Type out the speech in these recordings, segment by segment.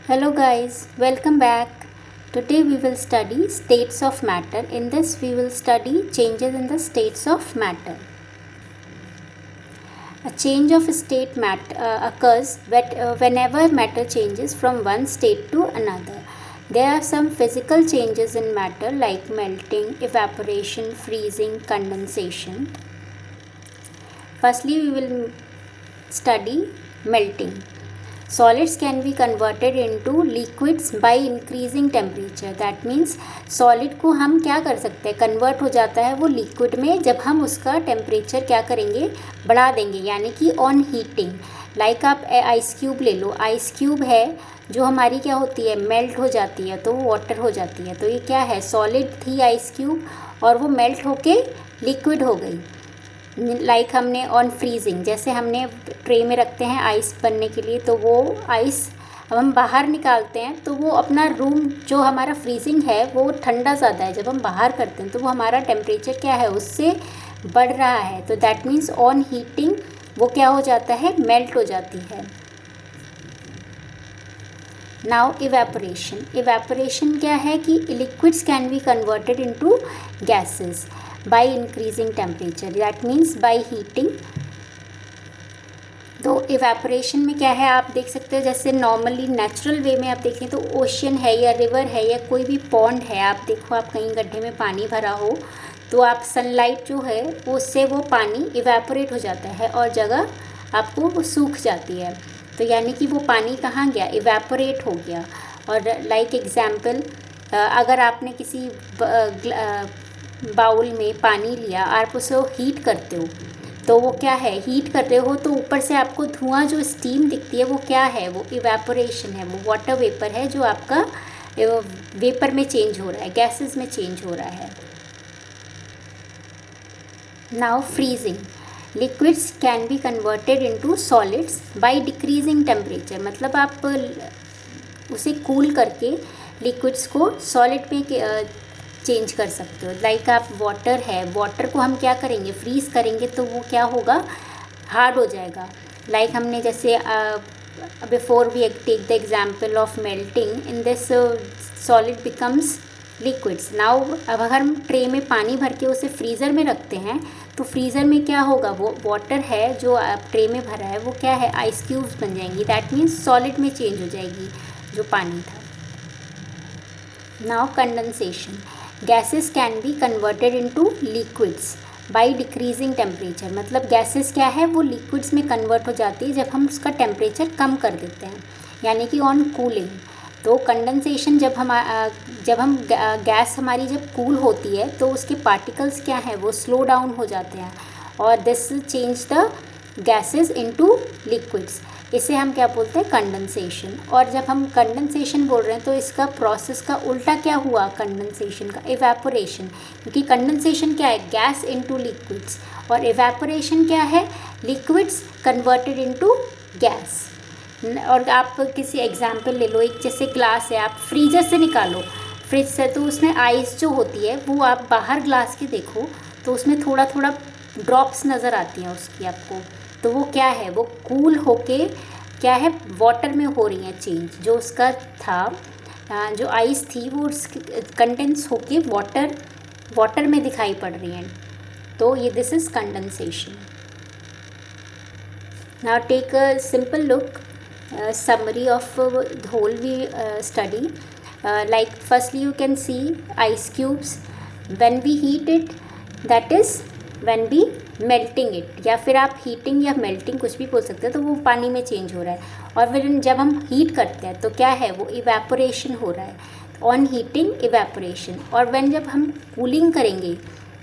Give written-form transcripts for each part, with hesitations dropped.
Hello guys, welcome back. Today we will study states of matter. In this we will study changes in the states of matter. A change of state occurs whenever matter changes from one state to another. There are some physical changes in matter like melting, evaporation, freezing, condensation. Firstly we will study melting. Solids can be converted into liquids by increasing temperature. That means solid को हम क्या कर सकते हैं, convert हो जाता है वो लिक्विड में जब हम उसका टेम्परेचर क्या करेंगे, बढ़ा देंगे, यानी कि ऑन हीटिंग. लाइक आप आइस क्यूब ले लो. आइस क्यूब है जो हमारी क्या होती है, मेल्ट हो जाती है तो वो वाटर हो जाती है. तो ये क्या है, सॉलिड थी आइस क्यूब और वो मेल्ट होके लिक्विड हो गई. लाइक हमने ऑन फ्रीजिंग, जैसे हमने ट्रे में रखते हैं आइस बनने के लिए, तो वो आइस अब हम बाहर निकालते हैं तो वो अपना रूम जो हमारा फ्रीजिंग है वो ठंडा ज़्यादा है. जब हम बाहर करते हैं तो वो हमारा टेम्परेचर क्या है, उससे बढ़ रहा है. तो दैट मीन्स ऑन हीटिंग वो क्या हो जाता है, मेल्ट हो जाती है. Now evaporation. इवेपोरेशन क्या है कि liquids can be converted into gases by increasing temperature. That means by heating. तो इवेपोरेशन में क्या है, आप देख सकते हो जैसे नॉर्मली नेचुरल वे में आप देखें तो ओशन है या रिवर है या कोई भी पॉन्ड है, आप देखो आप कहीं गड्ढे में पानी भरा हो तो आप सनलाइट जो है उससे वो पानी इवेपोरेट हो जाता है और जगह आपको वो सूख जाती है. तो यानी कि वो पानी कहाँ गया, इवेपोरेट हो गया. और लाइक एग्जाम्पल, अगर आपने किसी बाउल में पानी लिया, आप उसे हीट करते हो तो वो क्या है, हीट कर रहे हो तो ऊपर से आपको धुआं जो स्टीम दिखती है वो क्या है, वो इवेपोरेशन है, वो वाटर वेपर है जो आपका वेपर में चेंज हो रहा है, गैसेस में चेंज हो रहा है. Now freezing. Liquids can be converted into solids by decreasing temperature. मतलब आप उसे कूल करके लिक्विड्स को सॉलिड में चेंज कर सकते हो. लाइक आप वाटर है, वाटर को हम क्या करेंगे, फ्रीज़ करेंगे तो वो क्या होगा, हार्ड हो जाएगा. लाइक हमने जैसे before we take the example of melting, in this solid becomes liquids. Now अब अगर हम ट्रे में पानी भर के उसे फ्रीज़र में रखते हैं तो फ्रीज़र में क्या होगा, वो वाटर है जो ट्रे में भरा है वो क्या है, आइस क्यूब्स बन जाएंगी. दैट मीन्स सॉलिड में चेंज हो जाएगी जो पानी था. Now condensation. Gases can be converted into liquids by decreasing temperature. मतलब गैसेस क्या है, वो लिक्विड्स में कन्वर्ट हो जाती है जब हम उसका टेम्परेचर कम कर देते हैं, यानी कि ऑन कूलिंग. तो कंडेंसेशन जब हम गैस हमारी जब कूल होती है तो उसके पार्टिकल्स क्या हैं, वो स्लो डाउन हो जाते हैं और this change the gases into liquids. इसे हम क्या बोलते हैं, कंडेंसेशन. और जब हम कंडेंसेशन बोल रहे हैं तो इसका प्रोसेस का उल्टा क्या हुआ, कंडेंसेशन का, इवेपोरेशन. क्योंकि कंडेंसेशन क्या है, गैस इनटू लिक्विड्स, और इवेपोरेशन क्या है, लिक्विड्स कन्वर्टेड इनटू गैस. और आप किसी एग्जांपल ले लो, एक जैसे ग्लास है, आप फ्रीजर से निकालो, फ्रिज से, तो उसमें आइस जो होती है वो आप बाहर ग्लास के देखो तो उसमें थोड़ा थोड़ा ड्रॉप्स नज़र आती हैं उसकी आपको. तो वो क्या है, वो कूल होके क्या है, वाटर में हो रही है चेंज. जो उसका था जो आइस थी वो कंडेंस होके वाटर में दिखाई पड़ रही है. तो ये this is condensation. Now take a simple look summary of the whole we study. Like firstly you can see ice cubes. When we heat it, that is when we melting it, या फिर आप heating या melting कुछ भी बोल सकते हैं. तो वो पानी में चेंज हो रहा है. और फिर जब हम हीट करते हैं तो क्या है, वो इवेपोरेशन हो रहा है, ऑन हीटिंग इवेपोरेशन. और व्हेन जब हम कूलिंग करेंगे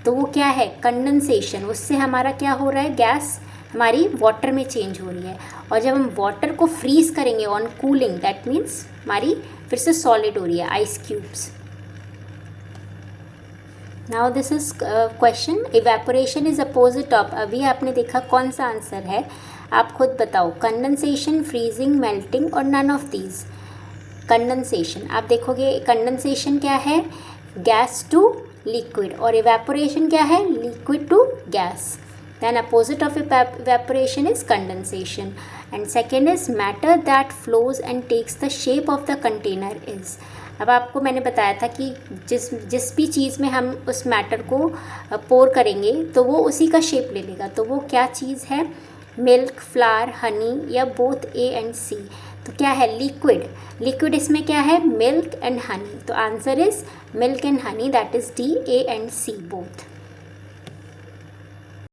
तो वो क्या है, कंडेंसेशन. उससे हमारा क्या हो रहा है, गैस हमारी वाटर में चेंज हो रही है. और जब हम वाटर को फ्रीज़ करेंगे ऑन कूलिंग, दैट मीन्स हमारी फिर से सॉलिड हो रही है, ice cubes. Now this is question, evaporation is opposite of. अभी आपने देखा कौन सा आंसर है, आप खुद बताओ, कंडेंसेशन, फ्रीजिंग, मेल्टिंग और नन ऑफ दीज. कंडेंसेशन, आप देखोगे कंडेंसेशन क्या है, गैस टू लिक्विड, और इवेपोरेशन क्या है, liquid to gas. Then opposite of evaporation is condensation. And second is matter that flows and takes the shape of the container is. अब आपको मैंने बताया था कि जिस भी चीज़ में हम उस मैटर को पोर करेंगे तो वो उसी का शेप ले लेगा। तो वो क्या चीज़ है? मिल्क, फ्लावर, हनी या बोथ ए एंड सी। तो क्या है? लिक्विड। लिक्विड इसमें क्या है? Milk and honey. तो answer is milk and honey, that is D, A and C both.